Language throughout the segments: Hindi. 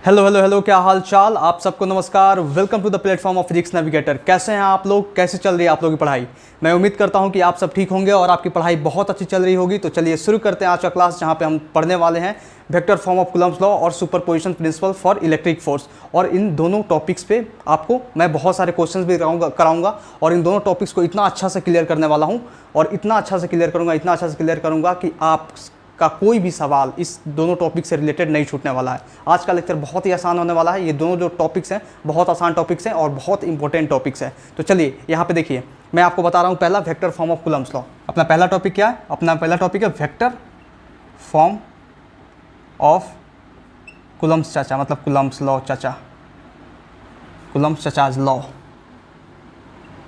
हेलो हेलो हेलो, क्या हाल चाल। आप सबको नमस्कार। Welcome to the platform of physics navigator. कैसे हैं आप लोग, कैसे चल रही है आप लोगों की पढ़ाई। मैं उम्मीद करता हूं कि आप सब ठीक होंगे और आपकी पढ़ाई बहुत अच्छी चल रही होगी। तो चलिए शुरू करते हैं आज का क्लास, जहां पे हम पढ़ने वाले हैं vector form of Coulomb's law और superposition principle for electric force. और इन दोनों टॉपिक्स पे आपको मैं बहुत सारे क्वेश्चंस भी कराऊंगा और इन दोनों टॉपिक्स को इतना अच्छा से क्लियर करने वाला हूँ और इतना अच्छा से क्लियर करूँगा कि आप का कोई भी सवाल इस दोनों टॉपिक से रिलेटेड नहीं छूटने वाला है। आज का लेक्चर बहुत ही आसान होने वाला है। ये दोनों जो टॉपिक्स हैं बहुत आसान टॉपिक्स हैं और बहुत इंपॉर्टेंट टॉपिक्स हैं। तो चलिए यहाँ पे देखिए, मैं आपको बता रहा हूँ पहला vector form of Coulomb's law. अपना पहला टॉपिक क्या है? अपना पहला टॉपिक है वेक्टर फॉर्म ऑफ कूलम्ब्स चाचा, मतलब कूलम्ब्स लॉ चाचा, कूलम्ब्स चाचाज लॉ।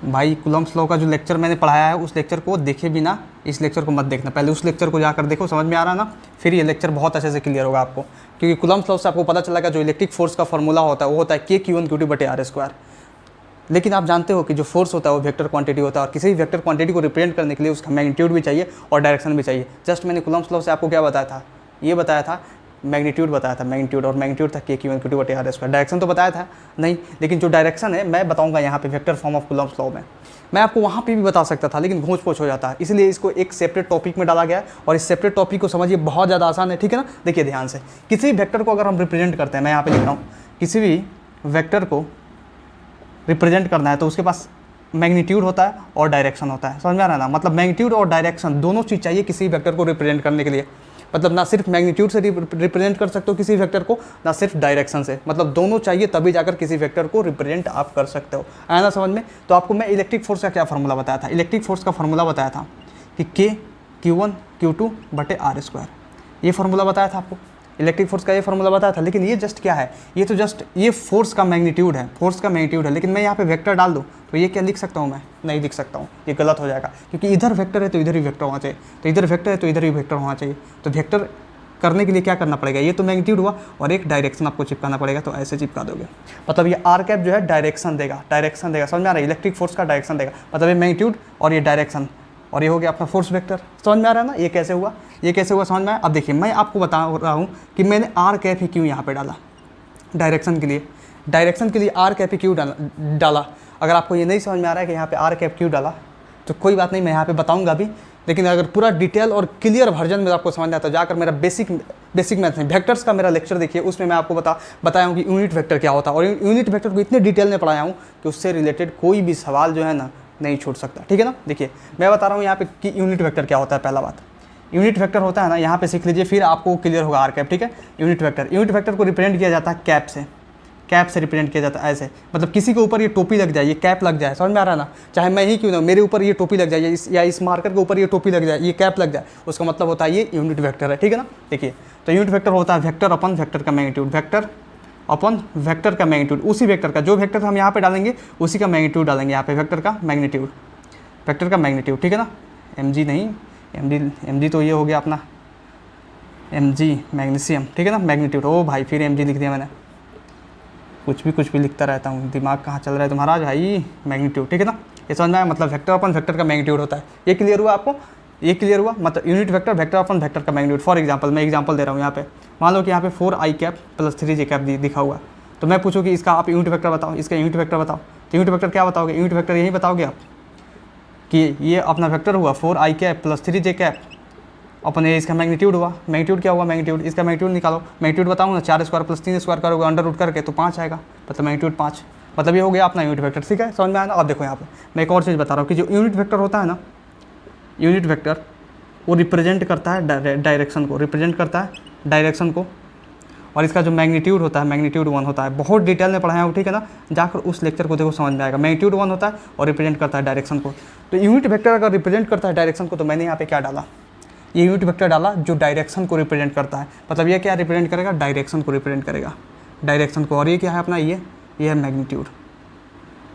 भाई कूलम्ब्स लॉ का जो लेक्चर मैंने पढ़ाया है उस लेक्चर को देखे बिना इस लेक्चर को मत देखना, पहले उस लेक्चर को जाकर देखो, समझ में आ रहा है ना, फिर ये लेक्चर बहुत अच्छे से क्लियर होगा आपको। क्योंकि कूलम्ब्स लॉ से आपको पता चलेगा जो इलेक्ट्रिक फोर्स का फॉर्मूला होता है वो होता है K/Q1/Q2/R²। लेकिन आप जानते हो कि जो फोर्स होता है वो वेक्टर क्वांटिटी होता है और किसी भी वेक्टर क्वांटिटी को रिप्रेजेंट करने के लिए उसका मैग्नीट्यूड भी चाहिए और डायरेक्शन भी चाहिए। जस्ट मैंने कूलम्ब्स लॉ से आपको क्या बताया था? ये बताया था मैग्नीट्यूड बताया था, मैग्नीट्यूड, और मैग्नीट्यूड था K/Q1/Q2/R²। डायरेक्शन तो बताया था नहीं, लेकिन जो डायरेक्शन है मैं बताऊंगा यहाँ पे vector form of Coulomb's law में। मैं आपको वहाँ पे भी बता सकता था लेकिन घोंच पोछ हो जाता है, इसलिए इसको एक सेपरेट टॉपिक में डाला गया है और इस सेपरेट टॉपिक को समझिए बहुत ज़्यादा आसान है, ठीक है ना। देखिए ध्यान से, किसी भी वेक्टर को अगर हम रिप्रेजेंट करते हैं, मैं यहाँ पे लिख रहा हूँ, किसी भी वेक्टर को रिप्रेजेंट करना है तो उसके पास मैग्नीट्यूड होता है और डायरेक्शन होता है। समझ में आ रहा है ना, मतलब मैग्नीट्यूड और डायरेक्शन दोनों चीज़ चाहिए किसी वेक्टर को रिप्रेजेंट करने के लिए। मतलब ना सिर्फ मैग्नीट्यूड से रिप्रेजेंट कर सकते हो किसी वेक्टर को, ना सिर्फ डायरेक्शन से, मतलब दोनों चाहिए तभी जाकर किसी वेक्टर को रिप्रेजेंट आप कर सकते हो। आया ना समझ में। तो आपको मैं इलेक्ट्रिक फोर्स का क्या फार्मूला बताया था? इलेक्ट्रिक फोर्स का फार्मूला बताया था कि K/Q1/Q2/R²। ये फार्मूला बताया था आपको, इलेक्ट्रिक फोर्स का ये फार्मूला बताया था। लेकिन ये जस्ट क्या है? ये तो जस्ट ये फोर्स का मैग्नीट्यूड है, फोर्स का मैग्नीट्यूड है। लेकिन मैं यहाँ पे वेक्टर डाल दूँ तो ये क्या लिख सकता हूँ? मैं नहीं लिख सकता हूँ, ये गलत हो जाएगा। क्योंकि इधर वेक्टर है तो इधर ही वेक्टर होना चाहिए, तो इधर वेक्टर है तो इधर ही वेक्टर होना चाहिए। तो वेक्टर करने के लिए क्या करना पड़ेगा? ये तो मैग्नीट्यूड हुआ और एक डायरेक्शन आपको चिपकाना पड़ेगा, तो ऐसे चिपका दोगे। मतलब ये आर कैप जो है डायरेक्शन देगा, डायरेक्शन देगा। समझ में आ रहा है? इलेक्ट्रिक फोर्स का डायरेक्शन देगा, मतलब ये मैग्नीट्यूड और ये डायरेक्शन, और ये हो गया अपना फोर्स वेक्टर। समझ में आ रहा है ना ये कैसे हुआ? ये कैसे हुआ समझ में आया? अब देखिए मैं आपको बता रहा हूँ कि मैंने आर कैप ही क्यों यहाँ पे डाला डायरेक्शन के लिए। डायरेक्शन के लिए आर कैप ही क्यों डाला। अगर आपको ये नहीं समझ में आ रहा है कि यहाँ पे आर कैप क्यों डाला तो कोई बात नहीं, मैं यहाँ पे बताऊँगा भी। लेकिन अगर पूरा डिटेल और क्लियर वर्जन में आपको समझ आता है, जाकर मेरा बेसिक मैथ्स में वेक्टर्स का मेरा लेक्चर देखिए, उसमें मैं आपको बताया हूँ कि यूनिट वेक्टर क्या होता है। और यूनिट वेक्टर को इतने डिटेल में पढ़ाया हूँ कि उससे रिलेटेड कोई भी सवाल जो है ना नहीं छूट सकता, ठीक है ना। देखिए मैं बता रहा हूँ यहाँ पे कि यूनिट वेक्टर क्या होता है। पहला बात, यूनिट वेक्टर होता है ना, यहाँ पे सीख लीजिए, फिर आपको क्लियर होगा आर कैप, ठीक है। यूनिट वेक्टर को रिप्रेजेंट किया जाता है कैप से रिप्रेजेंट किया जाता है ऐसे। मतलब किसी के ऊपर ये टोपी लग जाए, ये कैप लग जाए, समझ में आ रहा है ना। चाहे मैं ही क्यों ना, मेरे ऊपर ये टोपी लग जाए या इस मार्कर के ऊपर ये टोपी लग जाए, ये कैप लग जाए, उसका मतलब होता है ये यूनिट वेक्टर है, ठीक है ना। देखिए तो यूनिट वेक्टर होता है वेक्टर अपन वेक्टर का मैग्नीट्यूड, वेक्टर अपन वेक्टर का मैग्नीट्यूड, उसी वेक्टर का, जो वेक्टर हम यहाँ पे डालेंगे उसी का मैग्नीट्यूड डालेंगे यहाँ पे, वेक्टर का मैग्नीट्यूड, ठीक है ना। mg नहीं, mg तो ये हो गया अपना mg मैग्नीशियम, ठीक है ना, मैग्नीट्यूड। ओ भाई फिर mg लिख दिया मैंने, कुछ भी लिखता रहता हूँ, दिमाग कहाँ चल रहा है तुम्हारा भाई। मैग्नीट्यूड, ठीक है ना, ये समझ में आया। मतलब वेक्टर अपन वेक्टर का मैग्नीट्यूड होता है। ये क्लियर हुआ आपको? ये क्लियर हुआ। मतलब यूनिट वेक्टर अपन वेक्टर का मैग्नीट्यूड। फॉर एग्जांपल मैं एग्जांपल दे रहा हूँ यहाँ पे, मान लो कि यहाँ पे 4i cap plus 3j cap दिखा हुआ, तो मैं पूछूँ कि इसका आप यूनिट वेक्टर बताओ, इसका यूनिट वेक्टर बताओ, तो यूनिट वेक्टर क्या बताओगे? यूनिट वेक्टर यही बताओगे आप कि ये अपना वेक्टर हुआ 4i cap plus 3j cap, अपन ये इसका मैग्नीट्यूड हुआ। मैग्नीट्यूड क्या हुआ? मैग्नीट्यूड, इसका मैग्नीट्यूड निकालो। मैग्नीट्यूड बताऊँ ना, 4² प्लस 3² करोगे अंडर रूट करके तो 5 आएगा, मतलब मैग्नीट्यूड 5। मतलब ये हो गया अपना यूनिट वेक्टर, ठीक है, समझ में आया ना। अब देखो यहाँ पे मैं एक और चीज़ बता रहा हूँ कि जो यूनिट वेक्टर होता है ना, यूनिट वेक्टर वो रिप्रेजेंट करता है डायरेक्शन को, रिप्रेजेंट करता है डायरेक्शन को। और इसका जो मैग्नीट्यूड होता है, मैग्नीट्यूड 1 होता है। बहुत डिटेल में पढ़ाया हूँ, ठीक है ना, जाकर उस लेक्चर को देखो, समझ में आएगा। मैग्नीट्यूड 1 होता है और रिप्रेजेंट करता है डायरेक्शन को। तो यूनिट वेक्टर अगर रिप्रेजेंट करता है डायरेक्शन को, तो मैंने यहाँ पे क्या डाला? ये यूनिट वेक्टर डाला जो डायरेक्शन को रिप्रेजेंट करता है। मतलब ये क्या रिप्रेजेंट करेगा? डायरेक्शन को रिप्रेजेंट करेगा, डायरेक्शन को। और ये क्या है अपना? ये है मैग्नीट्यूड।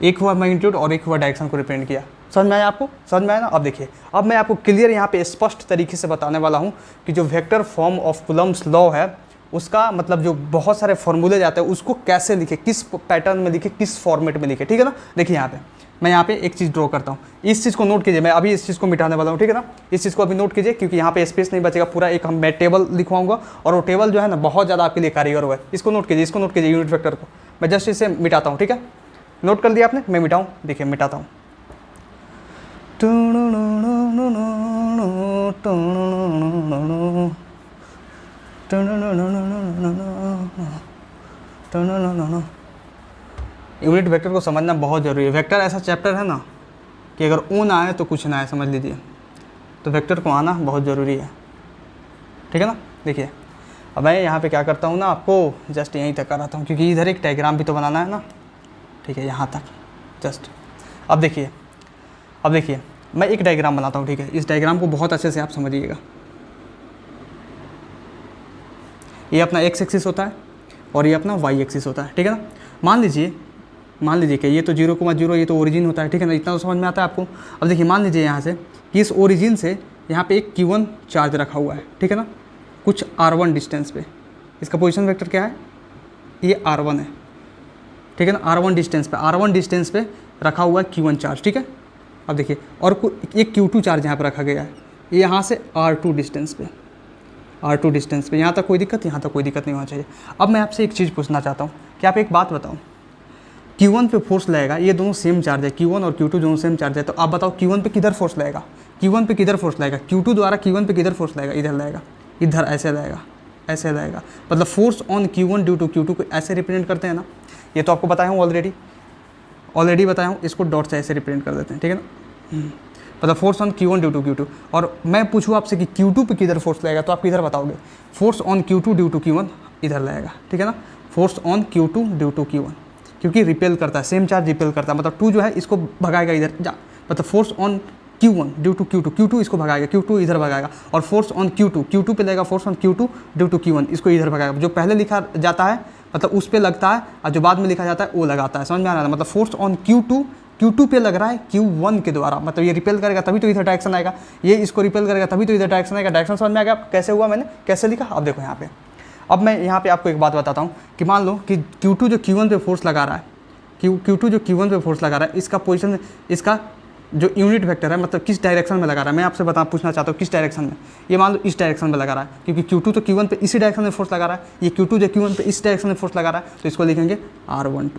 एक हुआ मैग्नीट्यूड और एक हुआ डायरेक्शन को रिप्रेजेंट किया। समझ में आया आपको? समझ में आया ना। अब देखिए, अब मैं आपको क्लियर यहाँ पे स्पष्ट तरीके से बताने वाला हूँ कि जो vector form of Coulomb's law है उसका मतलब जो बहुत सारे फॉर्मूले जाते हैं उसको कैसे लिखे, किस पैटर्न में लिखे, किस फॉर्मेट में लिखे, ठीक है ना। देखिए यहाँ पे मैं यहाँ पे एक चीज़ ड्रॉ करता हूँ, इस चीज़ को नोट कीजिए, मैं अभी इस चीज़ को मिटाने वाला हूँ, ठीक है ना। इस चीज़ को अभी नोट कीजिए क्योंकि यहाँ पे स्पेस नहीं बचेगा, पूरा एक मैं टेबल लिखवाऊंगा और वो टेबल जो है ना बहुत ज़्यादा आपके लिए कारीगर हुआ है। इसको नोट कीजिए, इसको नोट कीजिए, यूनिट वेक्टर को मैं जस्ट इसे मिटाता हूँ, ठीक है। नोट कर दिया आपने, मैं मिटाऊँ, देखिए मिटाता हूँ। यूनिट वेक्टर को समझना बहुत ज़रूरी है। वेक्टर ऐसा चैप्टर है ना कि अगर ओ ना आए तो कुछ ना आए, समझ लीजिए। तो वेक्टर को आना बहुत ज़रूरी है, ठीक है ना। देखिए अब मैं यहाँ पे क्या करता हूँ ना, आपको जस्ट यहीं तक कराता हूँ क्योंकि इधर एक डायग्राम भी तो बनाना है ना, ठीक है, यहाँ तक जस्ट। अब देखिए मैं एक डायग्राम बनाता हूँ, ठीक है। इस डायग्राम को बहुत अच्छे से आप समझिएगा। ये अपना एक्स एक्सिस होता है और ये अपना वाई एक्सिस होता है, ठीक है ना। मान लीजिए कि ये तो 0,0 ये तो ओरिजिन होता है, ठीक है ना। इतना तो समझ में आता है आपको। अब देखिए मान लीजिए यहाँ से कि इस ओरिजिन से यहाँ पे एक Q1 चार्ज रखा हुआ है, ठीक है ना, कुछ R1 डिस्टेंस पे। इसका पोजीशन वेक्टर क्या है, ये R1 है, ठीक है ना। R1 डिस्टेंस पे रखा हुआ है Q1 चार्ज, ठीक है। अब देखिए और एक Q2 चार्ज यहाँ पर रखा गया है, यहाँ से R2 डिस्टेंस पे। यहाँ तक कोई दिक्कत, यहाँ तक कोई दिक्कत नहीं होना चाहिए। अब मैं आपसे एक चीज़ पूछना चाहता हूँ कि आप एक बात बताओ, Q1 पे फोर्स लगेगा, ये दोनों सेम चार्ज है, Q1 और Q2 दोनों सेम चार्ज है, तो आप बताओ Q1 पे किधर फोर्स लगेगा, Q2 द्वारा Q1 पे किधर फोर्स लगेगा, इधर लगेगा, इधर ऐसे लगेगा। मतलब force on Q1 due to Q2 को ऐसे रिप्रेजेंट करते हैं ना। ये तो आपको बताया हूँ ऑलरेडी बताया हूँ, इसको डॉट से ऐसे रिप्रेजेंट कर देते हैं, ठीक है ना। मतलब force on Q1 due to Q2। और मैं पूछूँ आपसे कि Q2 पे किधर फोर्स लगेगा, तो आप किधर बताओगे, force on Q2 due to Q1 इधर लगेगा, ठीक है ना। Force on Q2 due to Q1 क्योंकि रिपेल करता है, सेम चार्ज रिपेल करता है, मतलब 2 जो है इसको भगाएगा इधर जा, मतलब force on Q1 due to Q2 इसको भगाएगा, Q2 इधर भगाएगा, और फोर्स ऑन Q2 पे लगेगा force on Q2 due to Q1 इसको इधर भगाएगा। जो पहले लिखा जाता है मतलब उस पे लगता है, और जो बाद में लिखा जाता है वो लगाता है, समझ में आ रहा है। मतलब फोर्स ऑन Q2 पे लग रहा है Q1 के द्वारा, मतलब ये रिपेल करेगा तभी तो इधर डायरेक्शन आएगा, ये इसको रिपेल करेगा तभी तो इधर डायरेक्शन आएगा। डायरेक्शन समझ में आ गया कैसे हुआ, मैंने कैसे लिखा। अब देखो यहाँ पे, अब मैं यहाँ पे आपको एक बात बताता हूँ कि मान लो कि Q2 जो Q1 पे फोर्स लगा रहा है, Q2 जो Q1 पे फोर्स लगा रहा है, इसका पोजीशन, इसका जो यूनिट वेक्टर है मतलब किस डायरेक्शन में लगा रहा है, मैं आपसे पूछना चाहता हूँ किस डायरेक्शन में। ये मान लो इस डायरेक्शन में लगा रहा है क्योंकि Q2 तो Q1 पे इसी डायरेक्शन में फोर्स लगा रहा है, ये Q2 जो Q1 पे इस डायरेक्शन में फोर्स लगा रहा है, तो इसको लिखेंगे R12,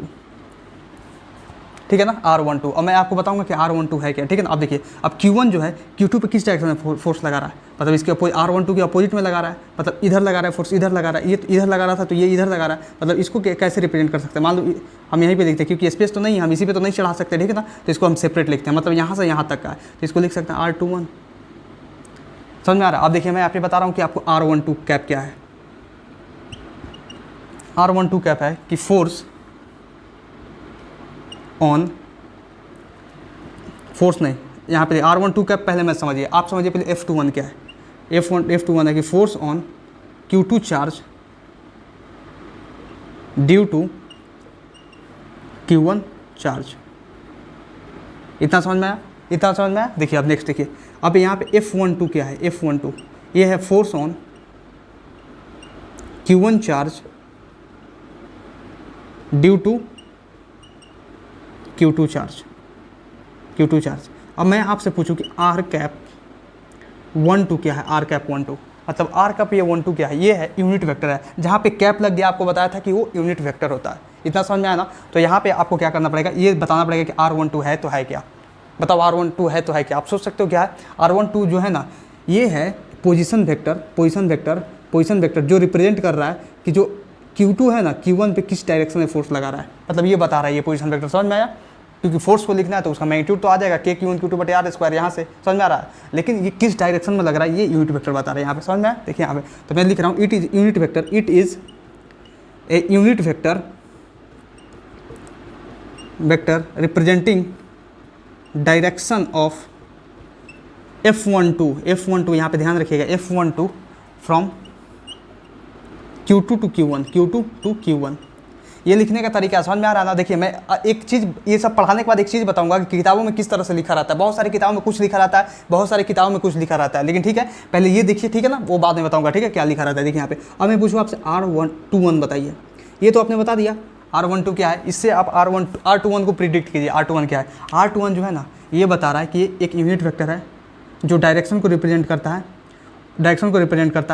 ठीक है ना, R12। और मैं आपको बताऊंगा कि R12 है क्या, ठीक है ना। अब देखिए अब Q1 जो है Q2 पे किस डायरेक्शन में फोर्स लगा रहा है, मतलब इसके R12 के अपोजिट में लगा रहा है, मतलब इधर लगा रहा है फोर्स, इधर लगा रहा है, ये इधर लगा रहा था तो ये इधर लगा रहा है, मतलब इसको कैसे रिप्रेजेंट कर सकते हैं। मान लो हम यहीं पे लिखते हैं क्योंकि स्पेस तो नहीं है, हम इसी पे तो नहीं चढ़ा सकते, ठीक है ना, तो इसको हम सेपरेट लिखते हैं, मतलब यहाँ से यहाँ तक का है, तो इसको लिख सकते हैं R21। समझ में आ रहा है। अब देखिए मैं आपको बता रहा हूँ कि आपको R12 कैप क्या है। R12 कैप है कि फोर्स ऑन, फोर्स नहीं, यहाँ पे R12 कैप पहले मैं समझिए, आप समझिए पहले F21 क्या है। F21 है कि force on Q2 charge due to Q1 charge. इतना समझ में आया। देखिए अब नेक्स्ट देखिए, अब यहाँ पे F12 क्या है, F12 ये है force on Q1 charge due to Q2 charge. अब मैं आपसे पूछूं कि R कैप 12 क्या है, R कैप 12 मतलब R कैप ये 12 क्या है, ये है यूनिट वेक्टर है। जहाँ पे कैप लग गया आपको बताया था कि वो यूनिट वेक्टर होता है, इतना समझ में आया ना। तो यहाँ पे आपको क्या करना पड़ेगा, ये बताना पड़ेगा कि R12 है तो है क्या, बताओ R12 है तो है क्या। आप सोच सकते हो क्या है R12 जो है ना, ये है पोजीशन वेक्टर जो रिप्रेजेंट कर रहा है कि जो Q2 है ना Q1 पे किस डायरेक्शन में फोर्स लगा रहा है, मतलब ये बता रहा है ये पोजीशन वेक्टर। समझ में आया, क्योंकि फोर्स को लिखना है तो उसका मैग्नीट्यूड तो आ जाएगा K Q1 Q2 बटे R स्क्वायर, यहाँ से समझ में आ रहा है। लेकिन ये किस डायरेक्शन में लग रहा है ये यूनिट वेक्टर बता रहा है यहाँ पे, समझ में आया। देखिए यहाँ पे तो मैं लिख रहा हूँ it is unit vector, it is a unit vector representing direction of F12 यहाँ पे ध्यान रखिएगा, F12 from Q2 to Q1, ये लिखने का तरीका समझ में आ रहा है ना। देखिए मैं एक चीज़, ये सब पढ़ाने के बाद एक चीज़ बताऊंगा कि किताबों में किस तरह से लिखा रहता है। बहुत सारी किताबों में कुछ लिखा रहता है, बहुत सारी किताबों में कुछ लिखा रहता है, लेकिन ठीक है पहले ये देखिए, ठीक है ना, वो बाद में बताऊंगा, ठीक है क्या लिखा रहता है। देखिए यहाँ पे अब मैं पूछूँ आपसे R21 बताइए, ये तो आपने बता दिया R12 क्या है। इससे आप R21 को प्रिडिक्ट कीजिए R21 क्या है। R21 जो है ना, ये बता रहा है कि ये एक यूनिट वेक्टर है जो डायरेक्शन को रिप्रेजेंट करता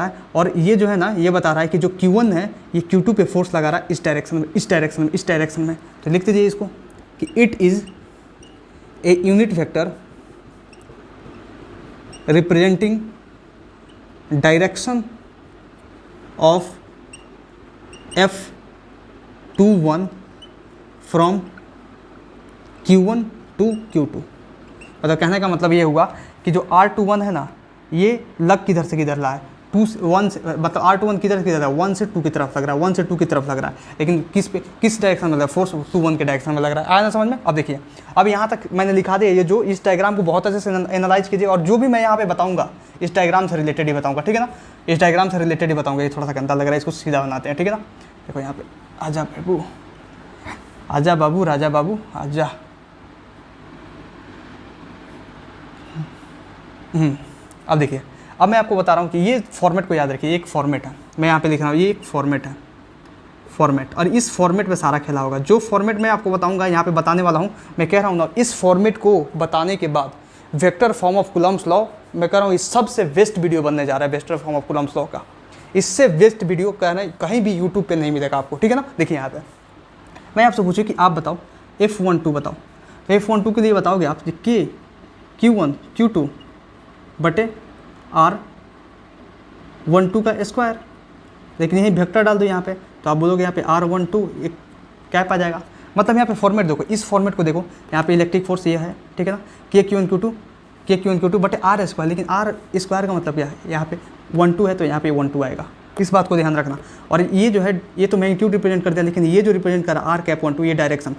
है, और ये जो है ना, ये बता रहा है कि जो Q1 है ये Q2 पे फोर्स लगा रहा है इस डायरेक्शन में। तो लिख दीजिए इसको कि it is a unit vector representing direction of F21 from Q1 to Q2। मतलब कहने का मतलब ये हुआ कि जो R21 है ना, ये लग किधर से किधर रहा है, 2 से 1 से, मतलब R21 किधर से किधर रहा है, 1 से 2 की तरफ लग रहा है, 1 से 2 की तरफ लग रहा है, लेकिन किस डायरेक्शन में लग रहा है, फोर्स 2-1 के डायरेक्शन में लग रहा है। आया ना समझ में। अब देखिए अब यहाँ तक मैंने लिखा दिया, ये जो इस डायग्राम को बहुत अच्छे से एनालाइज कीजिए, और जो भी मैं यहाँ पे बताऊँगा इस डायग्राम से रिलेटेड ही बताऊँगा, ठीक है ना, इस डायग्राम से रिलेटेड ही बताऊँगा। ये थोड़ा सा गंदा लग रहा है, इसको सीधा बनाते हैं, ठीक है ना। देखो यहाँ पे आजा बाबू राजा बाबू आजा। अब देखिए अब मैं आपको बता रहा हूँ कि ये फॉर्मेट को याद रखिए, एक फॉर्मेट है, मैं यहाँ पे लिख रहा हूँ, ये एक फॉर्मेट है, और इस फॉर्मेट में सारा खेला होगा। जो फॉर्मेट मैं आपको बताऊँगा यहाँ पे बताने वाला हूँ, मैं कह रहा हूँ ना, इस फॉर्मेट को बताने के बाद vector form of Coulomb's law, मैं कह रहा हूँ इस सबसे बेस्ट वीडियो बनने जा रहा है vector form of Coulomb's law का। इससे बेस्ट वीडियो कहीं भी यूट्यूब पर नहीं मिलेगा आपको, ठीक है ना। देखिए यहाँ पर मैं आपसे पूछूँ कि आप बताओ F12 बताओ, तो F12 के लिए बताओगे आप कि Q1 Q2 बटे R12 का स्क्वायर, लेकिन यही वेक्टर डाल दो यहाँ पे, तो आप बोलोगे यहाँ पे R12 एक कैप आ जाएगा। मतलब यहाँ पे फॉर्मेट देखो, इस फॉर्मेट को देखो, यहाँ पे इलेक्ट्रिक फोर्स ये है, ठीक है ना, KQ1Q2 बटे R स्क्वायर, लेकिन R स्क्वायर का मतलब क्या है, यहाँ पे 12 है तो यहाँ पे 12 आएगा। इस बात को ध्यान रखना। और ये जो है ये तो मैग्नीट्यूड रिप्रेजेंट कर दिया, लेकिन ये जो रिप्रेजेंट कर रहा है R12, ये डायरेक्शन,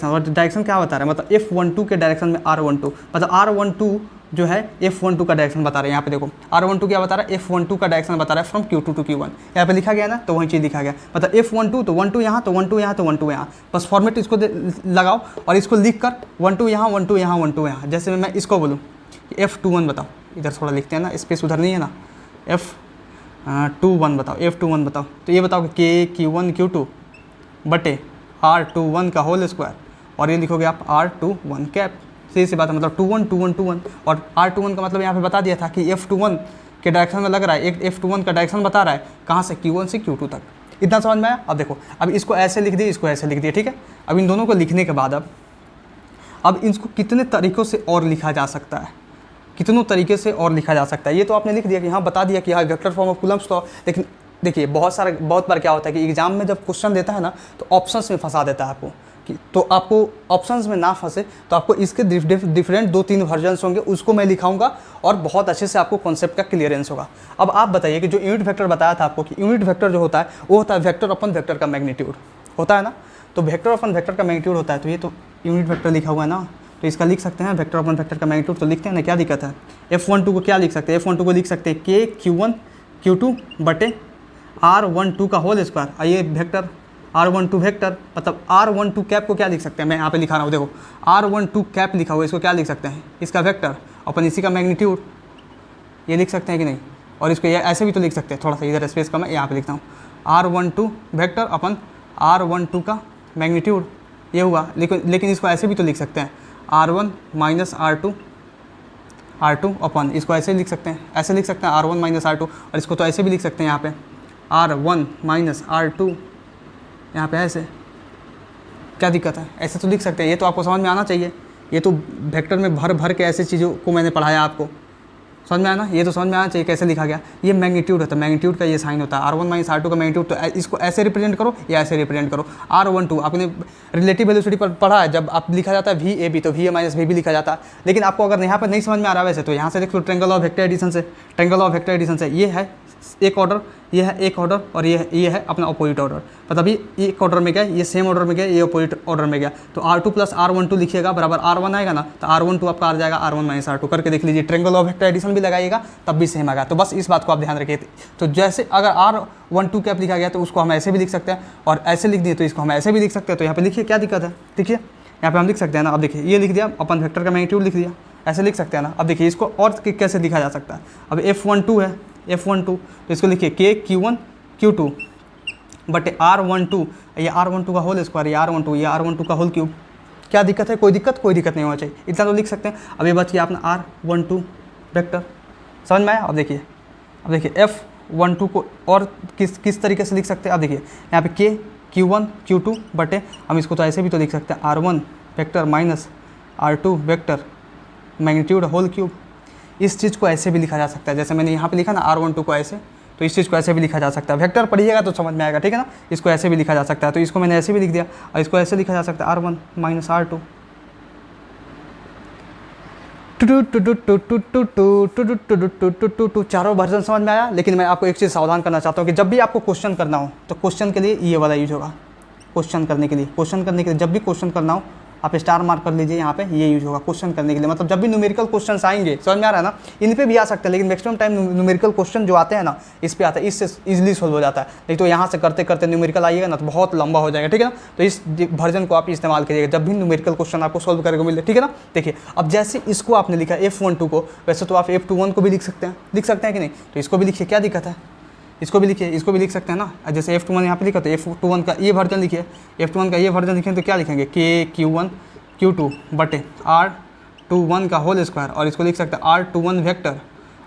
और डायरेक्शन क्या बता रहा है, मतलब F12 के डायरेक्शन में R12, मतलब R12 जो है F12 का डायरेक्शन बता रहा है। यहाँ पे देखो R12 क्या बता रहा है, F12 का डायरेक्शन बता रहा है फ्रॉम Q2 टू Q1। यहाँ पे लिखा गया ना, तो वही चीज़ लिखा गया, मतलब F12 तो 12 यहाँ, तो 12 यहाँ, तो 12 यहाँ। बस फॉर्मेट इसको लगाओ और इसको लिख कर 12 यहाँ, 12 यहाँ, 12 यहाँ। जैसे मैं इसको बोलूँ कि F21 बताओ, इधर थोड़ा लिखते हैं ना, स्पेस उधर नहीं है ना, F21 बताओ, F21 बताओ, तो ये बताओ कि Q1 Q2 बटे R21 का होल स्क्वायर, और ये लिखोगे आप R21 कैप। सीधी सी बात है, मतलब 21 21 21, और R21 का मतलब यहाँ पे बता दिया था कि F21 के डायरेक्शन में लग रहा है, एक F21 का डायरेक्शन बता रहा है कहाँ से, Q1 से Q2 तक। इतना समझ में आया। अब देखो अब इसको ऐसे लिख दिए, इसको ऐसे लिख दिए, ठीक है। अब इन दोनों को लिखने के बाद अब इनको कितने तरीक़ों से और लिखा जा सकता है, कितनों तरीके से और लिखा जा सकता है, ये तो आपने लिख दिया कि हाँ बता दिया कि हाँ vector form of Coulomb's law. लेकिन देखिए बहुत बार क्या होता है कि एग्जाम में जब क्वेश्चन देता है ना, तो ऑप्शंस में फंसा देता है आपको, कि तो आपको ऑप्शंस में ना फंसे तो आपको इसके डिफरेंट 2-3 वर्जन्स होंगे, उसको मैं लिखाऊंगा और बहुत अच्छे से आपको कॉन्सेप्ट का क्लियरेंस होगा। अब आप बताइए कि जो यूनिट वेक्टर बताया था आपको, कि यूनिट वेक्टर जो होता है वो होता है वेक्टर अपन वेक्टर का मैग्नीट्यूड होता है ना, तो वेक्टर अपन वेक्टर का मैग्नीट्यूड होता है, तो ये तो यूनिट वेक्टर लिखा हुआ है ना, तो इसका लिख सकते हैं वेक्टर अपन वेक्टर का मैग्नीट्यूड, तो लिखते हैं ना, क्या दिक्कत है। F12 को क्या लिख सकते हैं, F12 को लिख सकते हैं KQ1 Q2 बटे R12 का होल स्क्वायर, आइए वेक्टर R12 वेक्टर, मतलब R12 कैप को क्या लिख सकते हैं, मैं यहाँ पे लिखा रहा हूँ, देखो R12 कैप लिखा हुआ है, इसको क्या लिख सकते हैं, इसका वेक्टर अपन इसी का मैग्नीट्यूड, ये लिख सकते हैं कि नहीं। और इसको ये ऐसे भी तो लिख सकते हैं, थोड़ा सा इधर स्पेस का मैं यहाँ पे लिखता हूँ, R12 वेक्टर अपन R12 का मैग्नीट्यूड, ये हुआ। लेकिन इसको ऐसे भी तो लिख सकते हैं, R1 माइनस R2 अपन, इसको ऐसे लिख सकते हैं, ऐसे लिख सकते हैं R1 माइनस R2, और इसको तो ऐसे भी लिख सकते हैं यहाँ पे R1 माइनस R2, यहाँ पे ऐसे, क्या दिक्कत है, ऐसे तो लिख सकते हैं। ये तो आपको समझ में आना चाहिए, ये तो वेक्टर में भर के ऐसे चीज़ों को मैंने पढ़ाया आपको, समझ में आना, ये तो समझ में आना चाहिए कैसे लिखा गया। ये मैग्नीट्यूड होता है, मैग्नीट्यूड का ये साइन होता है, R1 माइनस R2 का मैग्नीट्यूड, तो इसको ऐसे रिप्रेजेंट करो या ऐसे रिप्रेजेंट करो। R12 आपने रिलेटिव वेलोसिटी पर पढ़ा है, जब आप लिखा जाता है VAB तो VA माइनस VB लिखा जाता है। लेकिन आपको अगर यहाँ पर नहीं समझ में आ रहा है वैसे, तो यहाँ से देख लो ट्रेंगल ऑफ वेक्टर एडिशन से, ये है एक ऑर्डर, ये है एक ऑर्डर, और ये है अपना अपोजिट ऑर्डर। मतलब ये एक ऑर्डर में गया, ये सेम ऑर्डर में गया, ये अपोजिट ऑर्डर में गया। तो R2 प्लस R12 लिखिएगा बराबर R1 आएगा ना, तो R12 आपका आ जाएगा R1 माइनस R2 करके देख लीजिए। ट्रायंगल ऑफ वेक्टर एडिशन भी लगाइएगा तब भी सेम आएगा। तो बस इस बात को आप ध्यान रखिए। तो जैसे अगर R12 कैप लिखा गया तो उसको हम ऐसे भी लिख सकते हैं, और ऐसे लिख दिए तो इसको हम ऐसे भी लिख सकते हैं। तो यहाँ पे लिखिए क्या दिक्कत है, देखिए यहाँ पे हम लिख सकते हैं ना। अब देखिए ये लिख दिया, अपन वेक्टर का मैग्नीट्यूड लिख दिया, ऐसे लिख सकते हैं ना। अब देखिए इसको और कैसे लिखा जा सकता है। अब F12 है, F12 तो इसको लिखिए K Q1 बटे R12, ये R12 का होल स्क्वायर, ये R12 का होल क्यूब। क्या दिक्कत है, कोई दिक्कत नहीं होना चाहिए, इतना तो लिख सकते हैं। अब ये बच गया अपना R12 वेक्टर, समझ में आया। अब देखिए F12 को और किस तरीके से लिख सकते हैं। अब देखिए यहाँ पे Q1 Q2 बटे, हम इसको तो ऐसे भी तो लिख सकते हैं R1 vector minus R2 vector magnitude whole cube. इस चीज़ को ऐसे भी लिखा जा सकता है, जैसे मैंने यहाँ पे लिखा ना R12 को ऐसे, तो इस चीज़ को ऐसे भी लिखा जा सकता है। वेक्टर पढ़िएगा तो समझ में आएगा, ठीक है ना। इसको ऐसे भी लिखा जा सकता है, तो इसको मैंने ऐसे भी लिख दिया, और इसको ऐसे लिखा जा सकता है R1 माइनस R2। चारों वर्जन समझ में आया। लेकिन मैं आपको एक चीज़ सावधान करना चाहता हूँ कि जब भी आपको क्वेश्चन करना हो तो क्वेश्चन के लिए ये वाला यूज होगा। क्वेश्चन करने के लिए जब भी क्वेश्चन करना हो आप स्टार मार्क कर लीजिए, यहाँ पे ये यूज होगा क्वेश्चन करने के लिए। मतलब जब भी न्यूमेरिकल क्वेश्चंस आएंगे, समझ में आ रहा है ना, इन पे भी आ सकते हैं, लेकिन मैक्सिमम टाइम न्यूमेरिकल क्वेश्चन जो आते हैं ना इस पे आता है, इससे इजीली सोल्व हो जाता है। नहीं तो यहाँ से करते करते न्यूमेरिकल आइएगा ना तो बहुत लंबा हो जाएगा, ठीक है ना। तो इस वर्जन को आप इस्तेमाल करिएगा जब भी न्यूमेरिकल क्वेश्चन आपको सोल्व करके मिले, ठीक है ना। देखिए अब जैसे इसको आपने लिखा F12 को, वैसे तो आप F21 को भी लिख सकते हैं कि नहीं। तो इसको भी लिखिए, क्या दिक्कत है, इसको भी लिखिए, इसको भी लिख सकते हैं ना। जैसे F21 यहाँ पे लिखा तो F21 का ये वर्जन लिखिए, F21 का ये वर्जन लिखें तो क्या लिखेंगे K Q2 बटे R21 का होल स्क्वायर, और इसको लिख सकते हैं R21 वेक्टर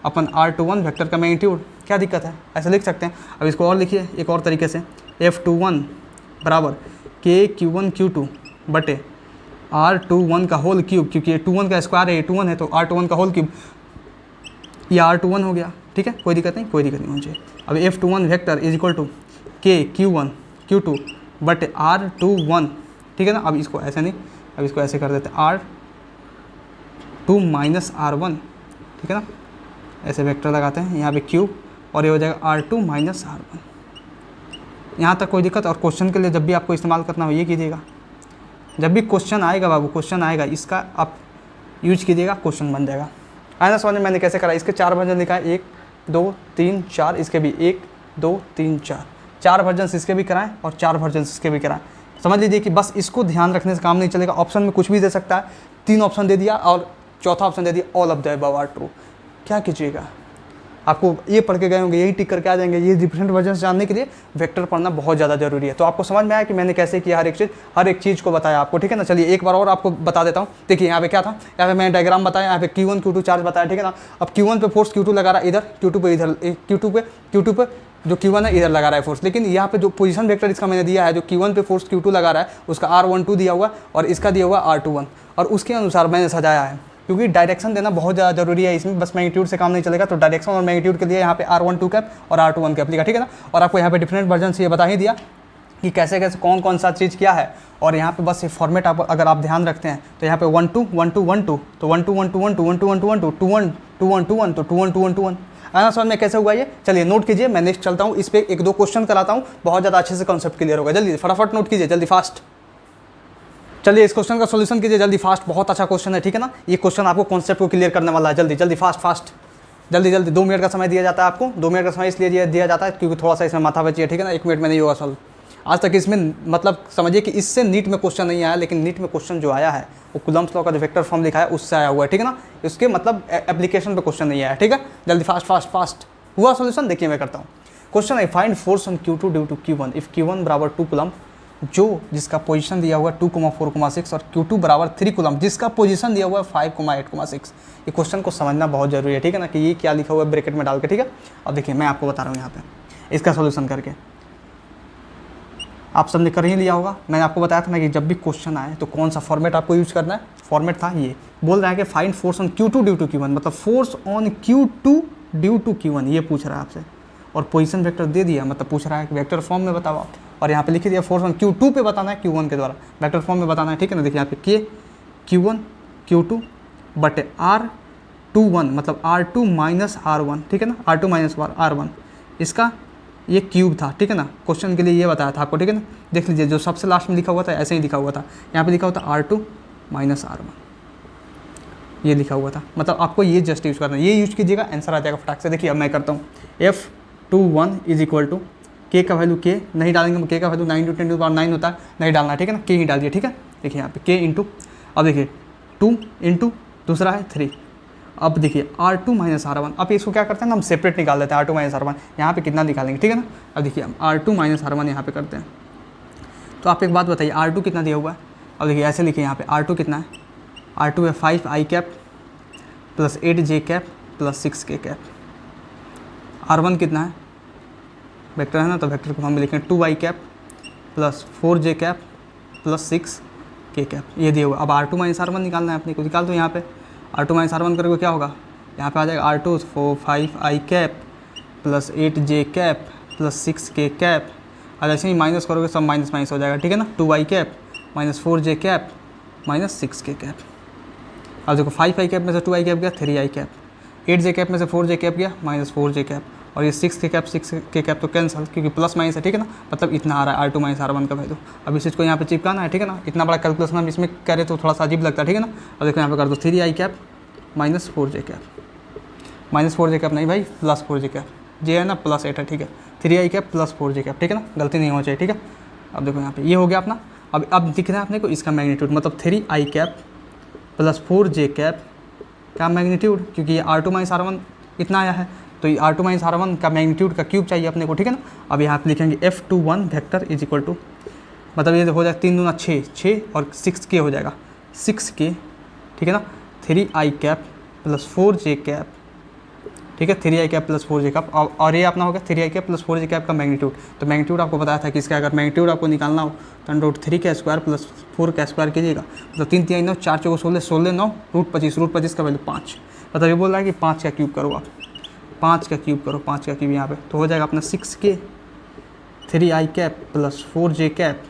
अपन R21 वेक्टर का मैग्नीट्यूड। क्या दिक्कत है, ऐसे लिख सकते हैं। अब इसको और लिखिए एक और तरीके से, F21 बराबर Q1 बटे R21 का होल क्यूब, क्योंकि ये 21 का स्क्वायर है, ये 21 है, तो R21 का होल क्यूब, ये R21 हो गया, ठीक है। कोई दिक्कत नहीं होनी चाहिए। अब F21 vector is equal to Q1 बटे R21, ठीक है ना। अब इसको ऐसे नहीं, अब इसको ऐसे कर देते हैं R2 माइनस R1, ठीक है ना। ऐसे वेक्टर लगाते हैं यहाँ पे क्यूब, और ये हो जाएगा R2 माइनस R1। यहाँ तक कोई दिक्कत। और क्वेश्चन के लिए जब भी आपको इस्तेमाल करना हो ये कीजिएगा, जब भी क्वेश्चन आएगा बाबू, क्वेश्चन आएगा इसका आप यूज कीजिएगा, क्वेश्चन बन जाएगा। आया ना समझ में। मैंने कैसे करा, इसके 4 वर्जन लिखा है, 1 2 3 4, इसके भी 1 2 3 4 वर्जन इसके भी कराएं और 4 वर्जन इसके भी कराएं। समझ लीजिए कि बस इसको ध्यान रखने से काम नहीं चलेगा। ऑप्शन में कुछ भी दे सकता है, 3 ऑप्शन दे दिया और चौथा ऑप्शन दे दिया all of the above are true, क्या कीजिएगा। आपको ये पढ़ के गए होंगे, यही टिक करके आ जाएंगे। ये डिफरेंट वर्जन जानने के लिए वेक्टर पढ़ना बहुत ज़्यादा जरूरी है। तो आपको समझ में आया कि मैंने कैसे किया, हर एक चीज़ को बताया आपको, ठीक है ना। चलिए एक बार और आपको बता देता हूँ। देखिए यहाँ पे क्या था, यहाँ पे मैंने डायग्राम बताया, यहाँ पे Q1 Q2 चार्ज बताया, ठीक है ना। अब Q1 पे फोर्स Q2 लगा रहा है इधर, Q2 पे इधर, Q2 पे जो Q1 है इधर लगा रहा है फोर्स। लेकिन यहाँ पे जो पोजीशन वेक्टर इसका मैंने दिया है, जो Q1 पे फोर्स Q2 लगा रहा है उसका R12 दिया हुआ और इसका दिया हुआ R21, और उसके अनुसार मैंने सजाया है। क्योंकि डायरेक्शन देना बहुत ज़्यादा जरूरी है इसमें, बस मैग्नीट्यूड से काम नहीं चलेगा। तो डायरेक्शन और मैग्नीट्यूड के लिए यहाँ पे R12 कैप और R21 कैप लिखा, ठीक है ना। और आपको यहाँ पे डिफरेंट वर्जन से ये बता ही दिया कि कैसे कैसे कौन कौन सा चीज़ क्या है। और यहाँ पे बस ये फॉर्मेट आप अगर आप ध्यान रखते हैं तो यहाँ पे 1 2 1 2 1 2, तो 1 2 1 2 1 2 1 2 1 2 1 2 2 1 2 1 2 1, तो 2 1 2 1 2 1। आना समझ में कैसे हुआ ये, चलिए नोट कीजिए। मैं नेक्स्ट चलता हूँ, इस पर 1 2 क्वेश्चन कराता हूँ, बहुत ज़्यादा अच्छे से कॉन्सेप्ट क्लियर होगा। जल्दी फटाफट नोट कीजिए, जल्दी फास्ट। चलिए इस क्वेश्चन का सॉल्यूशन कीजिए जल्दी फास्ट, बहुत अच्छा क्वेश्चन है, ठीक है ना। ये क्वेश्चन आपको कॉन्सेप्ट को क्लियर करने वाला है। जल्दी जल्दी फास्ट जल्दी 2 मिनट का समय दिया जाता है आपको। 2 मिनट का समय इसलिए दिया जाता है क्योंकि थोड़ा सा इसमें माथा बचिए, ठीक है ना। 1 मिनट में नहीं होगा सॉल्व। आज तक इसमें मतलब समझिए कि इससे नीट में क्वेश्चन नहीं आया, लेकिन नीट में क्वेश्चन जो आया है वो कूलम्ब्स लॉ का जो वेक्टर फॉर्म लिखा है उससे आया हुआ है, ठीक है ना। उसके मतलब एप्लीकेशन पे क्वेश्चन नहीं आया, ठीक है। जल्दी फास्ट हुआ सॉल्यूशन। देखिए मैं करता हूँ क्वेश्चन है, find force on Q2 due to Q1 if Q1 बराबर 2 कूलम्ब, जो जिसका पोजीशन दिया हुआ है 2,4,6 और Q2 बराबर 3 कूलम्ब जिसका पोजीशन दिया हुआ है 5,8,6। ये क्वेश्चन को समझना बहुत जरूरी है, ठीक है ना, कि ये क्या लिखा हुआ है ब्रैकेट में डाल के, ठीक है। अब देखिए मैं आपको बता रहा हूँ यहाँ पे इसका सॉल्यूशन करके। आप सबने कर ही लिया होगा, मैंने आपको बताया था ना कि जब भी क्वेश्चन आए तो कौन सा फॉर्मेट आपको यूज करना है। फॉर्मेट था ये, बोल रहा है कि find force on Q2 due to Q1, मतलब force on Q2 due to Q1 ये पूछ रहा है आपसे, और पोजीशन वेक्टर दे दिया, मतलब पूछ रहा है कि वेक्टर फॉर्म में बताओ आप। और यहाँ पे लिख दिया फोर्स ऑन Q2 पे बताना है Q1 के द्वारा, वेक्टर फॉर्म में बताना है, ठीक है ना। देखिए यहाँ पे Q1 Q2 बटे R21 मतलब R2 माइनस R1, ठीक है ना, R2 माइनस R1 इसका ये क्यूब था, ठीक है ना, क्वेश्चन के लिए ये बताया था आपको, ठीक है ना। देख लीजिए जो सबसे लास्ट में लिखा हुआ था ऐसे ही लिखा हुआ था, यहाँ पे लिखा हुआ था R2 माइनस R1, ये लिखा हुआ था। मतलब आपको ये जस्ट यूज़ करना है, ये यूज कीजिएगा, आंसर आ जाएगा फटाक से। देखिए अब मैं करता हूँ F21 इज इक्वल टू के का वैल्यू के नहीं डालेंगे, के का वैल्यू 9 × 10⁻9 होता है, नहीं डालना है, ठीक है ना, के ही डालिए, ठीक है। देखिए यहाँ पे के इंटू, अब देखिए 2 इंटू दूसरा है 3, अब देखिए R2 माइनस R1, अब इसको क्या करते हैं ना हम सेपरेट निकाल देते हैं, R2 माइनस R1 यहाँ पे कितना निकालेंगे, ठीक है ना। अब देखिए हम R2 माइनस R1 यहाँ पे करते हैं, तो आप एक बात बताइए R2 कितना दिया हुआ है। अब देखिए ऐसे लिखिए यहाँ पे R2 कितना है, R2 है 5i cap plus 8j cap plus 6k cap. R1 कितना है, वेक्टर है ना, तो वेक्टर को हम लिखें 2i cap plus 4j cap plus 6k cap, ये दिया हुआ। अब R2 माइनस R1 निकालना है अपने को, निकाल दो यहाँ पे। R2 माइनस R1 करोगे क्या होगा, यहाँ पे आ जाएगा R2 5i cap plus 8j cap plus 6k cap, और ऐसे ही माइनस करोगे सब माइनस माइनस हो जाएगा, ठीक है ना। 2i cap minus 4j cap minus 6k cap. अब देखो 5i कैप में से 2i कैप गया 3i कैप, 8j कैप में से 4j कैप गया माइनस 4j कैप, और ये 6k कैप तो कैंसल क्योंकि प्लस माइनस है, ठीक है ना। मतलब इतना आ रहा है R2 माइनस R1 का वैल्यू। अब इस चीज़ को यहाँ पे चिपकाना है, ठीक है ना। इतना बड़ा कैलकुलेशन हम इसमें करें तो थोड़ा सा अजीब लगता है, ठीक है ना। अब देखो यहाँ पे कर दो 3i cap minus 4j cap, minus 4j cap नहीं भाई प्लस 4j कैप, जे है ना प्लस 8 है, ठीक है। 3i cap plus 4j cap, ठीक है ना, गलती नहीं होनी चाहिए, ठीक है। अब देखो यहाँ पे ये हो गया अपना। अब दिख रहा है अपने को इसका मैग्नीट्यूड, मतलब 3i cap plus 4j cap का मैग्नीट्यूड, क्योंकि ये R2 माइनस R1 इतना आया है, तो ये R2 माइनस R1 का मैग्नीट्यूड का क्यूब चाहिए अपने को, ठीक है ना। अब यहाँ पे लिखेंगे F21 vector is equal to, मतलब ये हो जाएगा 3 दूना 6 और 6k हो जाएगा 6k, ठीक है ना। 3i cap plus 4j cap, ठीक है, 3i cap plus 4j cap, और ये अपना हो गया 3i cap plus 4j cap का मैग्नीट्यूड। तो मैग्नीट्यूड आपको बताया था कि इसका अगर मैग्नीट्यूड आपको निकालना हो तो √3 का स्क्वायर प्लस 4 का स्क्वायर कीजिएगा, मतलब 3 3 9 4 4 16 16 9 √25 का वैल्यू 5, मतलब ये बोल रहा है कि 5 का क्यूब करो आप, 5 का क्यूब करो, 5 का क्यूब यहाँ पे तो हो जाएगा अपना 6k 3i cap plus 4j cap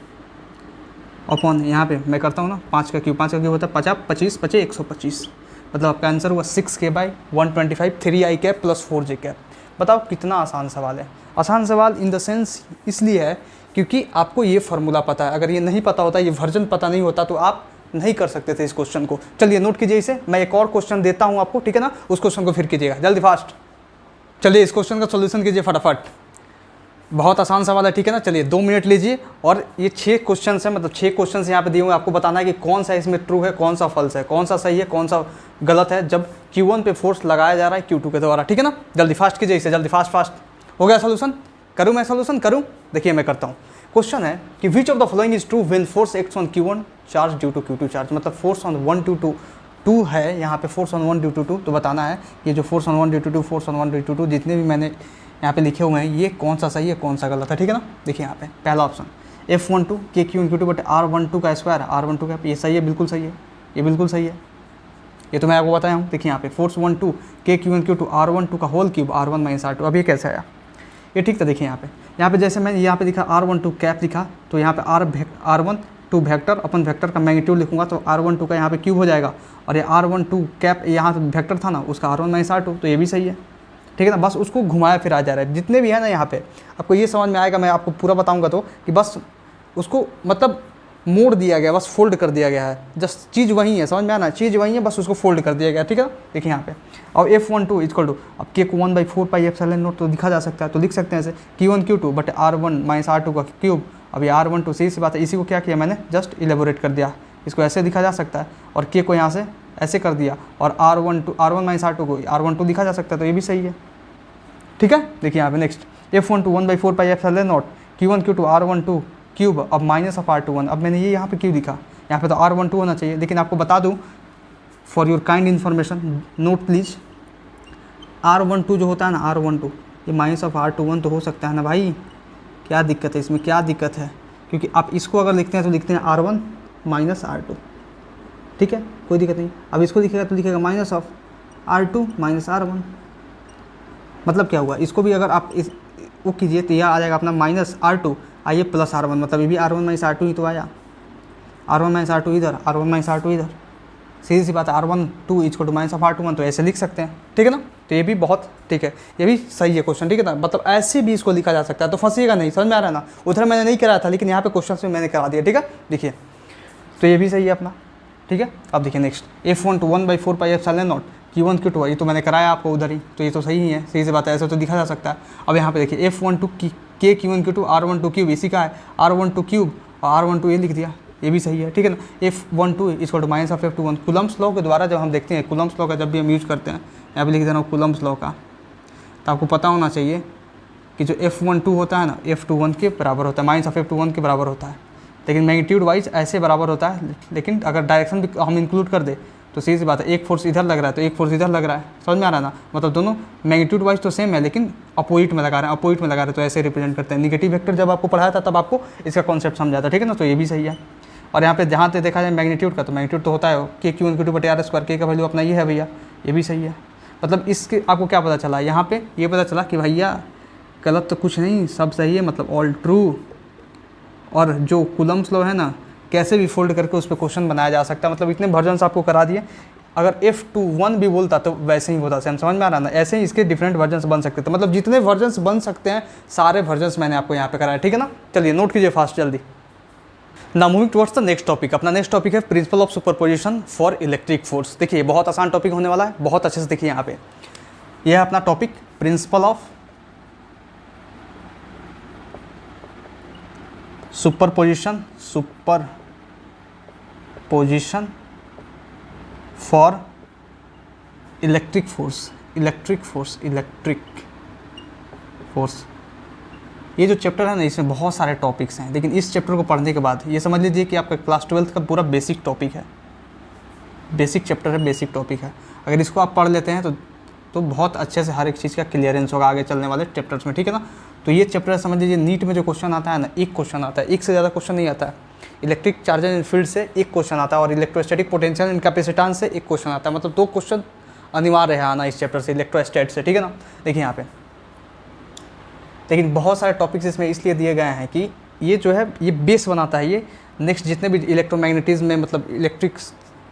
upon यहाँ पे मैं करता हूँ ना 5 का क्यूब होता है 50 25 25 125, मतलब आपका आंसर हुआ 6k by 125 3i cap plus 4j cap. बताओ कितना आसान सवाल है। आसान सवाल इन द सेंस इसलिए है क्योंकि आपको ये फार्मूला पता है, अगर ये नहीं पता होता, ये वर्जन पता नहीं होता तो आप नहीं कर सकते थे इस क्वेश्चन को। चलिए नोट कीजिए इसे, मैं एक और क्वेश्चन देता हूँ आपको, ठीक है ना, उस क्वेश्चन को फिर कीजिएगा जल्दी फास्ट। चलिए इस क्वेश्चन का सोल्यूशन कीजिए फटाफट, बहुत आसान सवाल है, ठीक है ना। चलिए 2 मिनट लीजिए, और ये 6 क्वेश्चन है, मतलब 6 क्वेश्चन यहाँ पे दिए हुए, आपको बताना है कि कौन सा इसमें ट्रू है, कौन सा फॉल्स है, कौन सा सही है, कौन सा गलत है, जब Q1 पे फोर्स लगाया जा रहा है Q2 के द्वारा, ठीक है ना। जल्दी फास्ट कीजिए इसे, जल्दी फास्ट। हो गया सोल्यूशन, करूँ मैं सोल्यूशन करूँ, देखिए मैं करता हूँ। क्वेश्चन है कि which of the following is true when force acts on Q1 charge due to Q2 charge, मतलब फोर्स ऑन 1 2 2 है यहाँ पे, फोर्स ऑन 1 ड्यू टू 2, तो बताना है ये जो force on 1 due to 2 force on 1 due to 2 जितने भी मैंने यहाँ पे लिखे हुए हैं ये कौन सा सही है कौन सा गलत है, ठीक है ना। देखिए यहाँ पे पहला option F12 KQ but R12 का स्क्वायर, R12 का, ये सही है, बिल्कुल सही है, ये बिल्कुल सही है, ये तो मैं आपको बताया हूँ। देखिए यहाँ पे फोर्स 12 KQ R12 का whole cube R1 minus R2, अब ये कैसे आया, ये ठीक था। देखिए यहाँ पे जैसे मैंने यहाँ पे लिखा R12 कैप लिखा, तो यहाँ पे R12 वेक्टर अपन वेक्टर का मैग्नीट्यूड लिखूंगा तो R12 का यहाँ पे क्यूब हो जाएगा, और ये R12 कैप यहाँ पे वेक्टर था ना उसका R1 माइनस R2, तो ये भी सही है, ठीक है ना। बस उसको घुमाया फिरा जा रहा है, जितने भी है ना यहाँ पे आपको ये समझ में आएगा, मैं आपको पूरा बताऊंगा तो कि बस उसको मतलब मोड़ दिया गया, बस फोल्ड कर दिया गया है, जस्ट चीज़ वही है, समझ में आना, चीज़ वही है, बस उसको फोल्ड कर दिया गया, ठीक है। देखिए यहाँ पे और F12 इक्वल टू, अब के को 1/4πε0 तो लिखा जा सकता है, तो लिख सकते हैं ऐसे Q1 Q2 but R1 minus R2 का क्यूब। अब ये R12 सही सी बात है, इसी को क्या किया मैंने जस्ट इलेबोरेट कर दिया, इसको ऐसे लिखा जा सकता है, और के को यहाँ से ऐसे कर दिया, और R1 माइनस R2 को R12 लिखा जा सकता है, तो ये भी सही है, ठीक है। देखिए यहाँ पे next F12 1/4πε0 Q1 Q2 R12 cube, अब माइनस ऑफ R21, अब मैंने ये यहाँ पे क्यों लिखा, यहाँ पे तो R12 होना चाहिए, लेकिन आपको बता दूँ for your kind information note please, R12 जो होता है ना R12 ये माइनस ऑफ R21 तो हो सकता है ना भाई, क्या दिक्कत है इसमें, क्या दिक्कत है, क्योंकि आप इसको अगर लिखते हैं तो लिखते हैं R1 माइनस R2, ठीक है, कोई दिक्कत नहीं। अब इसको लिखेगा तो लिखेगा minus of R2 minus R1, मतलब क्या हुआ, इसको भी अगर आप इस वो कीजिए तो यह आ जाएगा अपना माइनस R2 आइए प्लस R1, मतलब ये भी R1 माइनस R2 ही तो आया, R1 माइनस R2 इधर, R1 माइनस R2 इधर, सीधी सी बात है, R12 equal to minus of R21, तो ऐसे लिख सकते हैं, ठीक है ना। तो ये भी बहुत ठीक है, ये भी सही है क्वेश्चन, ठीक है ना। मतलब ऐसे भी इसको लिखा जा सकता है, तो फंसिएगा नहीं, समझ में आ रहा है ना। उधर मैंने नहीं कराया था, लेकिन यहाँ पे क्वेश्चन में मैंने करा दिया, ठीक है। देखिए तो ये भी सही है अपना, ठीक है। अब देखिए next F1 to 1/4πε0 Q1 Q2, ये तो मैंने कराया आपको उधर ही, तो ये तो सही ही है, सही से बात है, ऐसे तो दिखा जा सकता है। अब यहाँ पे देखिए F1 to K Q1 Q2 R1 to cube, इसी का है R1 to क्यूब और R1 to ये लिख दिया, ये भी सही है, ठीक है ना। F12 equal to minus of F21 Coulomb's law के द्वारा जब हम देखते हैं, कुलम्स लॉ का जब भी हम यूज़ करते हैं, यहाँ पे लिख दे रहा हूँ कुलम्स लॉ का, तो आपको पता होना चाहिए कि जो F12 होता है ना F21 के बराबर होता है, माइनस ऑफ F21 के बराबर होता है। लेकिन मैग्नीट्यूड वाइज ऐसे बराबर होता है, लेकिन अगर डायरेक्शन भी हम इंक्लूड कर दे तो सीधी सी बात है, एक फोर्स इधर लग रहा है तो एक फोर्स इधर लग रहा है, समझ में आ रहा है ना। मतलब दोनों मैग्नीट्यूड वाइज तो सेम है, लेकिन अपोजिट में लगा रहे हैं, अपोजिट में लगा रहे हैं, तो ऐसे रिप्रेजेंट करते हैं। निगेटिव वेक्टर जब आपको पढ़ाया था तब आपको इसका कॉन्सेप्ट समझा था, ठीक है ना। तो ये भी सही है। और यहाँ पे जहाँ पे देखा जाए मैग्नीट्यूड का, तो मैग्नीट्यूड तो होता है K Q1 Q2 बटे R², K का वैल्यू अपना ये है भैया, ये भी सही है। मतलब इसके आपको क्या पता चला, यहाँ पे ये पता चला कि भैया गलत तो कुछ नहीं, सब सही है, मतलब ऑल ट्रू। और जो कुलम्स लॉ है ना, कैसे भी फोल्ड करके उस पर क्वेश्चन बनाया जा सकता है। मतलब इतने वर्जन्स आपको करा दिए, अगर F21 भी बोलता तो वैसे ही होता, सेम, समझ में आ रहा ना। ऐसे ही इसके डिफरेंट वर्जन्स बन सकते थे, मतलब जितने वर्जन्स बन सकते हैं सारे वर्जन्स मैंने आपको यहाँ पे कराया, ठीक है ना। चलिए नोट कीजिए फास्ट जल्दी। Now moving towards the next topic, अपना नेक्स्ट टॉपिक है principle of superposition for electric force. देखिए बहुत आसान टॉपिक होने वाला है, बहुत अच्छे से देखिए यहाँ पे। यह है अपना topic principle of superposition for electric force. ये जो चैप्टर है ना, इसमें बहुत सारे टॉपिक्स हैं, लेकिन इस चैप्टर को पढ़ने के बाद ये समझ लीजिए कि आपका क्लास 12th का पूरा बेसिक टॉपिक है, बेसिक चैप्टर है, बेसिक टॉपिक है। अगर इसको आप पढ़ लेते हैं तो बहुत अच्छे से हर एक चीज़ का क्लियरेंस होगा आगे चलने वाले चैप्टर्स में, ठीक है ना। तो ये चैप्टर समझ लीजिए, नीट में जो क्वेश्चन आता है ना, एक क्वेश्चन आता है, एक से ज़्यादा क्वेश्चन नहीं आता है। इलेक्ट्रिक चार्जेस इन फील्ड से एक क्वेश्चन आता है, और इलेक्ट्रोस्टैटिक पोटेंशियल इन कैपेसिटेंस से एक क्वेश्चन आता है। मतलब 2 क्वेश्चन अनिवार्य है आना इस चैप्टर से, इलेक्ट्रोस्टैट से, ठीक है ना। देखिए यहाँ पे, लेकिन बहुत सारे टॉपिक्स इसमें इसलिए दिए गए हैं कि ये जो है ये बेस बनाता है, ये नेक्स्ट जितने भी इलेक्ट्रोमैग्नेटिज्म में, मतलब इलेक्ट्रिक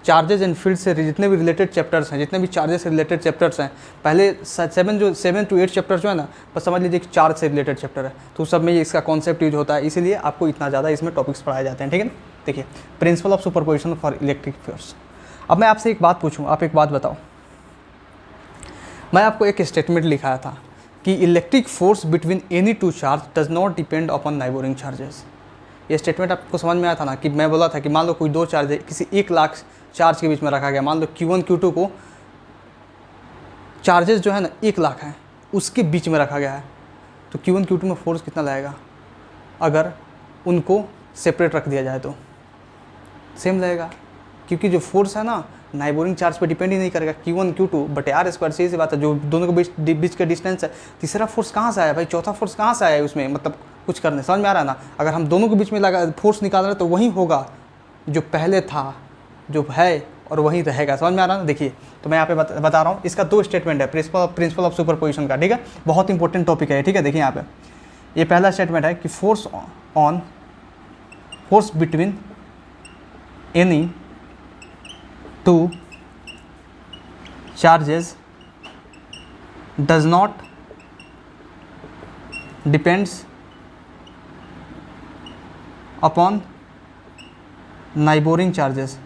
चार्जेस एंड फील्ड से जितने भी रिलेटेड चैप्टर्स हैं, जितने भी चार्जेस से रिलेटेड चैप्टर्स हैं, पहले 7 to 8 चैप्टर जो है ना, बस समझ लीजिए कि चार्ज से रिलेटेड चैप्टर है, तो सब में ये इसका कॉन्सेप्ट यूज होता है, इसीलिए आपको इतना ज़्यादा इसमें टॉपिक्स पढ़ाए जाते हैं, ठीक है ना। देखिए principle of superposition for electric force. अब मैं आपसे एक बात पूछूँ, आप एक बात बताओ। मैं आपको एक स्टेटमेंट लिखाया था कि electric force between any 2 charge does not depend upon neighbouring charges. ये स्टेटमेंट आपको समझ में आया था ना, कि मैं बोला था कि मान लो कोई 2 चार्ज है, किसी 1 लाख चार्ज के बीच में रखा गया, मान लो Q1 Q2 को चार्जेस जो है ना 1 लाख है, उसके बीच में रखा गया है, तो Q1 Q2 में फोर्स कितना लगेगा? अगर उनको सेपरेट रख दिया जाए तो सेम लगेगा, क्योंकि जो फोर्स है ना नाइबोरिंग चार्ज पे डिपेंड ही नहीं करेगा। Q1 Q2 बटे R², सीधी बात है, जो दोनों के बीच का डिस्टेंस है। तीसरा फोर्स कहाँ से आया भाई, चौथा फोर्स कहाँ से आया है उसमें, मतलब कुछ करने, समझ में आ रहा है ना। अगर हम दोनों के बीच में लगा फोर्स निकाल रहे हैं तो वही होगा जो पहले था, जो है, और वही रहेगा, समझ में आ रहा है ना। देखिए तो मैं यहाँ पे बता रहा हूँ, इसका 2 स्टेटमेंट है प्रिंसिपल ऑफ सुपरपोजिशन का, ठीक है। बहुत इंपॉर्टेंट टॉपिक है, ठीक है। देखिए यहाँ पे ये पहला स्टेटमेंट है कि force between any 2 charges does not depends upon neighbouring charges.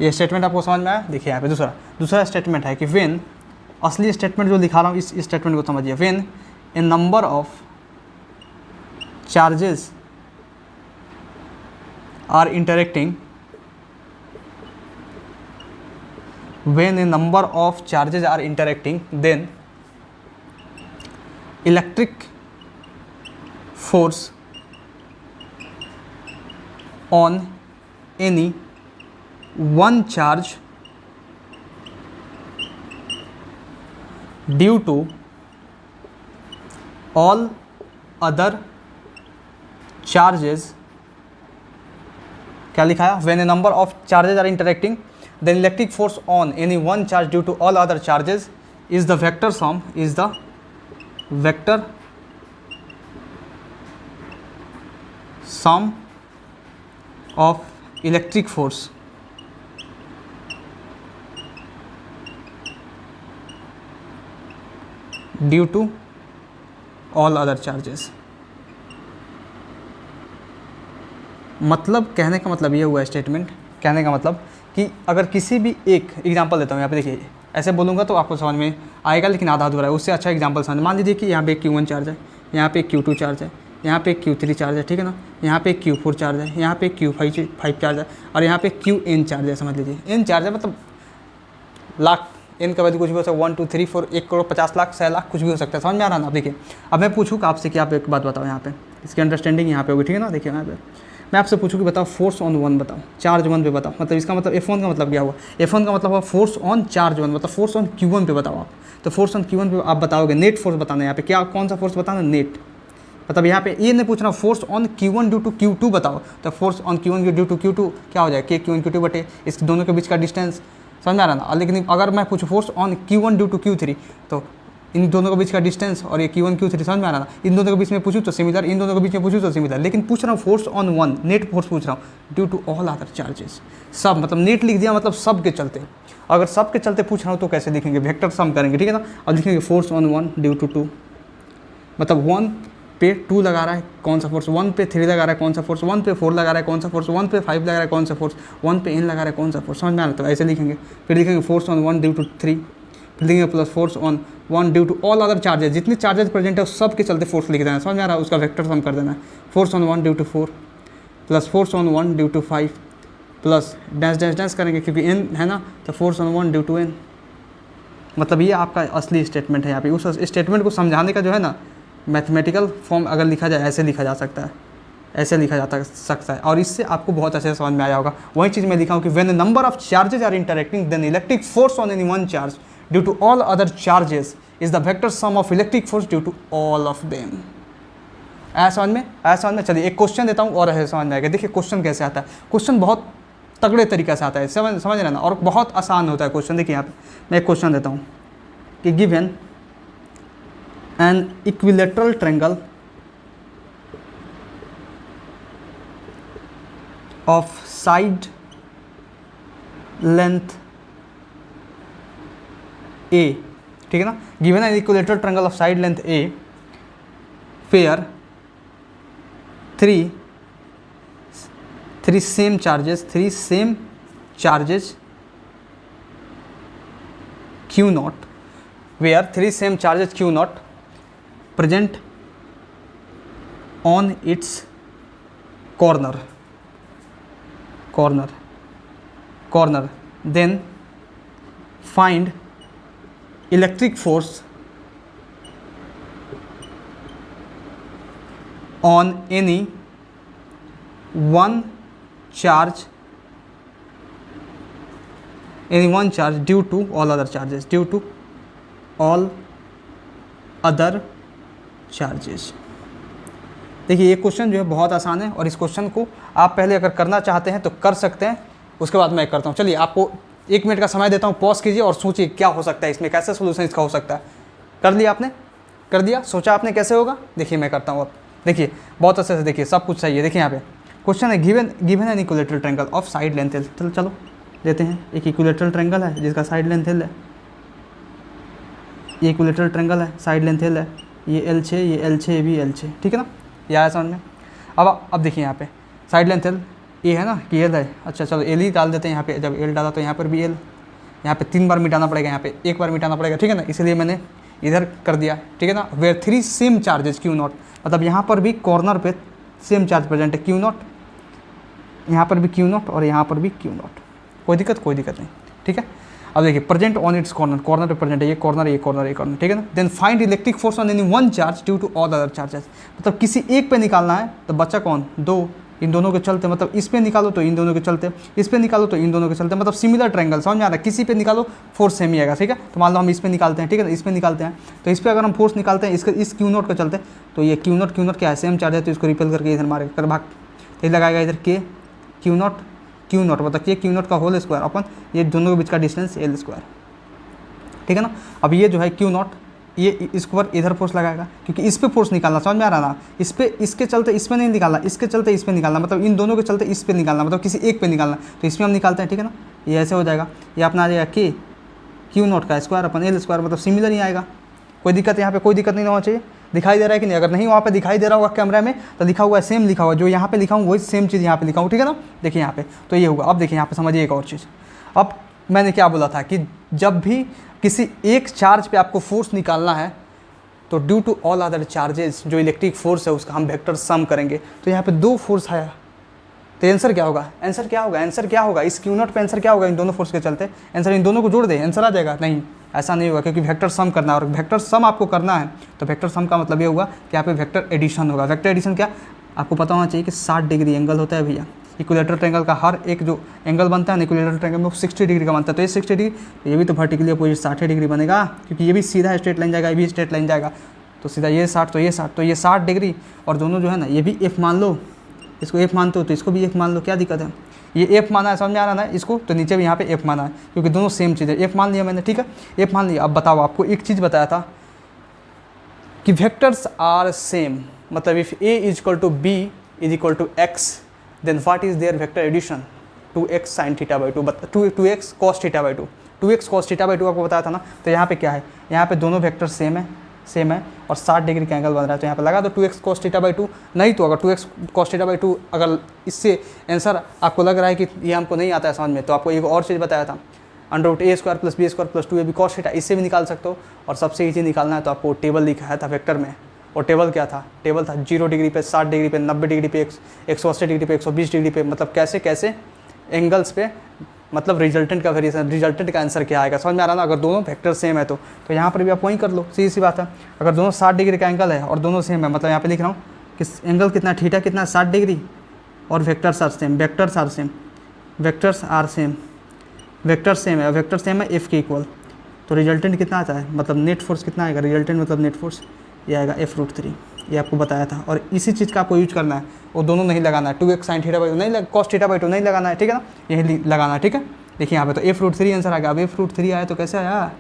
ये स्टेटमेंट आपको समझ में आया। देखिए यहाँ पे दूसरा स्टेटमेंट है कि व्हेन, असली स्टेटमेंट जो लिखा रहा हूँ इस स्टेटमेंट को समझिए, when a number of charges are interacting, when a number of charges are interacting, then electric force on any one charge due to all other charges, क्या लिखा है, when a number of charges are interacting then electric force on any one charge due to all other charges is the vector sum of electric force due to all other charges. मतलब कहने का मतलब ये हुआ स्टेटमेंट, कहने का मतलब कि अगर किसी भी एक एग्जांपल देता हूँ यहाँ पे, देखिए ऐसे बोलूँगा तो आपको समझ में आएगा लेकिन आधा अधूरा है, उससे अच्छा एग्जांपल समझ। मान लीजिए कि यहाँ पे एक Q1 चार्ज है, यहाँ पे एक Q2 चार्ज है, यहाँ पे एक Q3 चार्ज है, ठीक है ना, यहाँ पे एक Q4 चार्ज है, यहाँ पे एक Q5 चार्ज है और यहाँ पे Qn चार्ज है। समझ लीजिए n चार्ज है, मतलब लाख, n का वैल्यू कुछ भी हो सकता है, 1 2 3 4 1 करोड़ 50 लाख 100 लाख कुछ भी हो सकता है। समझ में आ रहा ना। देखिए अब मैं पूछूँ कि आपसे कि आप एक बात बताओ, यहाँ पे इसकी अंडरस्टैंडिंग यहाँ पे होगी, ठीक है ना। देखिए यहाँ पे मैं आपसे पूछूँ कि बताओ फोर्स ऑन 1 बताओ, चार्ज 1 पे बताओ, मतलब इसका मतलब F1 का मतलब क्या हुआ, F1 का मतलब हुआ फोर्स ऑन चार्ज 1, मतलब फोर्स ऑन Q1 पे बताओ आप। तो फोर्स ऑन Q1 पे आप बताओगे, नेट फोर्स बताना है यहाँ पे, क्या कौन सा फोर्स बताना, नेट। मतलब यहाँ पे ये नहीं पूछना force on Q1 due to Q2 बताओ, तो force on Q1 due to Q2 क्या हो जाएगा, K Q1 Q2 बटे इस दोनों के बीच का डिस्टेंस। समझ में आ रहा ना। लेकिन अगर मैं पूछूँ force on Q1 due to Q3, तो इन दोनों के बीच का डिस्टेंस और ये Q1 Q3, समझ में आ रहा ना। इन दोनों के बीच में पूछूँ तो सिमिलर, इन दोनों के बीच में पूछूँ तो सिमिलर, लेकिन पूछ रहा हूँ फोर्स ऑन 1, नेट फोर्स पूछ रहा हूँ due to all other charges. सब मतलब नेट लिख दिया, मतलब सब के चलते। अगर सब के चलते पूछ रहा हूँ तो कैसे लिखेंगे, वेक्टर सम करेंगे, ठीक है ना। और लिखेंगे फोर्स ऑन 1 ड्यू टू 2, मतलब 1 पे 2 लगा रहा है कौन सा फोर्स, 1 पे 3 लगा रहा है कौन सा फोर्स, 1 पे 4 लगा रहा है कौन सा फोर्स, 1 पे 5 लगा रहा है कौन सा फोर्स, 1 पे n लगा रहा है कौन सा फोर्स। समझ में आ रहा है। तो ऐसे लिखेंगे। फिर लिखेंगे फोर्स ऑन 1 ड्यू टू 3, फिर लिखेंगे plus force on 1 due to all other charges, जितने चार्जेस प्रेजेंट है सब के चलते फोर्स लिख देना है। समझ में आ रहा है। उसका वेक्टर सम कर देना है। Force on 1 due to 4 plus force on 1 due to 5 plus dash dash dash करेंगे क्योंकि n है ना, तो force on 1 due to n। मतलब ये आपका असली स्टेटमेंट है। यहाँ पे उस स्टेटमेंट को समझाने का जो है ना मैथमेटिकल फॉर्म अगर लिखा जाए, ऐसे लिखा जा सकता है, ऐसे लिखा जा सकता है, और इससे आपको बहुत अच्छे से समझ में आया होगा। वही चीज़ मैं लिखा हूँ कि when the number of charges are interacting then electric force on any one charge due to all other charges is the vector sum of electric force due to all of them. ऐसा समझ में। चलिए एक क्वेश्चन देता हूँ और ऐसे समझ में आएगा। देखिए क्वेश्चन कैसे आता है, क्वेश्चन बहुत तगड़े तरीके से आता है, समझ रहे ना, और बहुत आसान होता है क्वेश्चन। देखिए यहाँ पे मैं एक क्वेश्चन देता हूँ कि given an equilateral triangle of side length A, ठीक है ना, given an equilateral triangle of side length A where three same charges Q naught, where three same charges Q naught present on its corner, then find electric force on any one charge due to all other charges. देखिए ये क्वेश्चन जो है बहुत आसान है, और इस क्वेश्चन को आप पहले अगर करना चाहते हैं तो कर सकते हैं, उसके बाद मैं करता हूँ। चलिए आपको 1 मिनट का समय देता हूँ, पॉज कीजिए और सोचिए क्या हो सकता है इसमें, कैसे सोल्यूशन इसका हो सकता है। कर लिया आपने, कर दिया, सोचा आपने कैसे होगा। देखिए मैं करता हूँ अब। देखिए बहुत अच्छे से देखिए, सब कुछ सही है। देखिए यहाँ पे क्वेश्चन है given an equilateral triangle of side length L. चलो देते हैं, एक इक्विलेटरल ट्रायंगल है जिसका साइड लेंथ एल है, ये इक्विलेटरल ट्रायंगल है, साइड लेंथ एल है, ये L6, ये L6, ये भी L6, ठीक है ना, ये आया समझ में। अब देखिए यहाँ पे साइड लेंथ L ये है ना कि L है। अच्छा चलो L ही डाल देते हैं यहाँ पे, जब L डाला तो यहाँ पर भी L, यहाँ पे 3 बार मिटाना पड़ेगा, यहाँ पे 1 बार मिटाना पड़ेगा, ठीक है ना, इसलिए मैंने इधर कर दिया, ठीक है ना। Where 3 same charges Q naught, मतलब यहाँ पर भी कॉर्नर पे सेम चार्ज प्रेजेंट है Q नॉट, यहाँ पर भी Q नॉट और यहाँ पर भी Q नॉट, कोई दिक्कत नहीं, ठीक है। अब देखिए प्रेजेंट ऑन इट्स कॉर्नर पे प्रेजेंट है, ये कॉर्नर, ठीक है ना। Then find electric force on any one charge due to all other charges, मतलब किसी एक पे निकालना है तो बच्चा कौन, 2, इन दोनों के चलते, मतलब इस पे निकालो तो इन दोनों के चलते, इस पे निकालो तो इन दोनों के चलते, मतलब सिमिलर ट्रायंगल, समझ में आ रहा है। किसी पे निकालो फोर्स सेम ही आएगा, ठीक है। तो मान लो हम इस पे निकालते हैं, ठीक है ना, इस पे निकालते हैं, तो इस पे अगर हम फोर्स निकालते हैं इस Q नोट के चलते, तो ये Q नोट क्या है, सेम चार्ज है, तो इसको रिपेल करके इधर मारेगा, कर भाग, तो ये लगाएगा इधर Q नोट मतलब ये Q नोट का होल स्क्वायर अपन ये दोनों के बीच का डिस्टेंस L स्क्वायर, ठीक है ना। अब ये जो है Q नॉट ये इसके ऊपर इधर फोर्स लगाएगा, क्योंकि इस पे फोर्स निकालना, समझ में आ रहा ना, इस पे, इसके चलते इस पे नहीं निकालना, इसके चलते इस पे निकालना, मतलब इन दोनों के चलते इस पे निकालना, मतलब किसी एक पे निकालना, तो इसमें हम निकालते हैं, ठीक है ना। ये ऐसे हो जाएगा, ये अपना आ जाएगा के क्यू नॉट का स्क्वायर अपन एल स्क्वायर, मतलब सिमिलर ही आएगा। कोई दिक्कत यहाँ पे, कोई दिक्कत नहीं होना चाहिए। दिखाई दे रहा है कि नहीं? अगर नहीं वहाँ पे दिखाई दे रहा होगा कैमरा में तो लिखा हुआ है सेम, लिखा हुआ जो यहाँ पे लिखा हूँ वही सेम चीज़ यहाँ पे लिखा हूँ, ठीक है ना। देखिए यहाँ पे तो ये होगा। अब देखिए यहाँ पे समझिए एक और चीज़। अब मैंने क्या बोला था कि जब भी किसी एक चार्ज पे आपको फोर्स निकालना है तो due to all other charges जो इलेक्ट्रिक फोर्स है उसका हम वेक्टर सम करेंगे। तो यहाँ पे दो फोर्स आया, तो आंसर क्या होगा? आंसर क्या होगा? आंसर क्या होगा? इस क्यू नॉट पे आंसर क्या होगा? इन दोनों फोर्स के चलते आंसर, इन दोनों को जोड़ दे आंसर आ जाएगा? नहीं, ऐसा नहीं होगा, क्योंकि वेक्टर सम करना है और वेक्टर सम आपको करना है। तो वेक्टर सम का मतलब ये होगा कि यहाँ पे वेक्टर एडिशन होगा। वेक्टर एडिशन क्या आपको पता होना चाहिए कि 60 डिग्री एंगल होता है भैया। इक्विलेटरल ट्रायंगल का हर एक जो एंगल बनता है ना इक्विलेटरल ट्रायंगल में, वो 60 डिग्री का बनता है। तो ये 60 डिग्री, ये भी तो वर्टिकली अपोजिट 60 डिग्री बनेगा, क्योंकि ये भी सीधा स्ट्रेट लाइन जाएगा, ये भी स्ट्रेट लाइन जाएगा। तो सीधा ये 60 तो ये 60, तो ये 60 डिग्री, और दोनों जो है ना, ये भी एफ मान लो, इसको एफ मानते हो तो इसको भी एफ मान लो, क्या दिक्कत है? ये एफ माना है, समझ में आ रहा है इसको, तो नीचे भी यहाँ पे एफ माना है, क्योंकि दोनों सेम चीज़ है। एफ मान लिया मैंने, ठीक है, एफ मान लिया। अब बताओ, आपको एक चीज़ बताया था कि वेक्टर्स आर सेम, मतलब if a is equal to b is equal to x, then what is their vector addition? 2x sin theta by 2, 2x cos theta by 2, 2x cos theta by 2 आपको बताया था ना। तो यहाँ पे क्या है? यहाँ पे दोनों वेक्टर सेम है और 60 डिग्री का एंगल बन रहा है। तो यहाँ पे लगा दो 2x cos थीटा बाई 2। नहीं तो अगर 2x cos थीटा बाई 2 अगर इससे आंसर आपको लग रहा है कि ये हमको नहीं आता है समझ में, तो आपको एक और चीज़ बताया था, √a² + b² + 2ab cos theta, इससे भी निकाल सकते हो। और सबसे ईजी निकालना है तो आपको टेबल लिखा था वेक्टर में, और टेबल क्या था? टेबल था 0 डिग्री पे, 60 डिग्री पे, 90 डिग्री पे, 180 डिग्री पे, 120 डिग्री पे, मतलब कैसे कैसे एंगल्स पे, मतलब रिजल्टेंट का वेरिएशन, रिजल्टेंट का आंसर क्या आएगा? समझ में आ रहा ना। अगर दोनों वेक्टर सेम है तो यहाँ पर भी आप वहीं कर लो, सीधी सी बात है। अगर दोनों 60 डिग्री का एंगल है और दोनों सेम है, मतलब यहाँ पे लिख रहा हूँ कि एंगल कितना, थीटा कितना, 60 डिग्री, और vectors are same, vectors are same, vectors are same, vector same है, वेक्टर सेम है एफ के इक्वल, तो रिजल्टेंट कितना आता है, मतलब नेट फोर्स कितना आएगा? रिजल्टेंट मतलब नेट फोर्स ये आएगा f√3। ये आपको बताया था, और इसी चीज़ का आपको यूज करना है, वो दोनों नहीं लगाना है। 2x sin थीटा बाई 2 नहीं, cos थीटा बाई 2 नहीं लगाना है, ठीक है ना, यही लगाना है, ठीक है। देखिए यहाँ पे तो f√3 आंसर आ गया। अब f√3 आया तो कैसे आया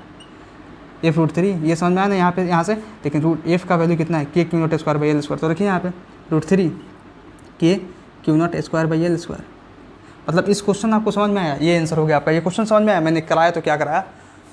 f√3? ये समझ में आया ना यहाँ से। लेकिन रूट एफ का वैल्यू कितना है? k Q0² तो रखिए यहाँ पे √3 k Q0² मतलब इस क्वेश्चन आपको समझ में आया? ये आंसर हो गया आपका। ये क्वेश्चन समझ में आया? मैंने कराया तो क्या कराया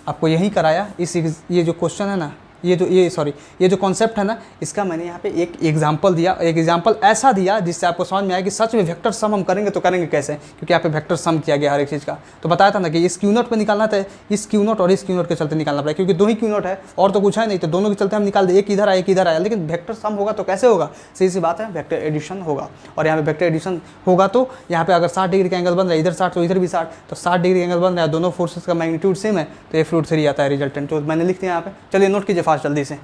आपको? यही कराया। ये जो क्वेश्चन है ना, ये जो कॉन्सेप्ट है ना, इसका मैंने यहाँ पे एक एग्जांपल दिया, एक एग्जांपल ऐसा दिया जिससे आपको समझ में आया कि सच में वेक्टर सम हम करेंगे तो करेंगे कैसे, क्योंकि यहाँ पे वेक्टर सम किया गया हर एक चीज़ का। तो बताया था ना कि इस क्यू नॉट पे निकालना था, इस क्यू नॉट और इस क्यू नॉट के चलते निकालना पड़ेगा, क्योंकि दो ही क्यू नॉट है और तो कुछ है नहीं, तो दोनों के चलते हम निकाल दे, एक इधर आया एक इधर आया। लेकिन वेक्टर सम होगा तो कैसे होगा? सीधी सी बात है, वेक्टर एडिशन होगा। और यहाँ पे वेक्टर एडिशन होगा तो यहाँ पे अगर 60 डिग्री का एंगल बन रहा है, इधर 60 तो इधर भी 60, तो 60 डिग्री एंगल बन रहा है, दोनों फोर्सेस का मैग्नीट्यूड सेम है, तो f√3 आता है रिजल्टेंट। तो मैंने लिख दिया यहाँ पे। चलिए नोट कीजिए फास्ट जल्दी से।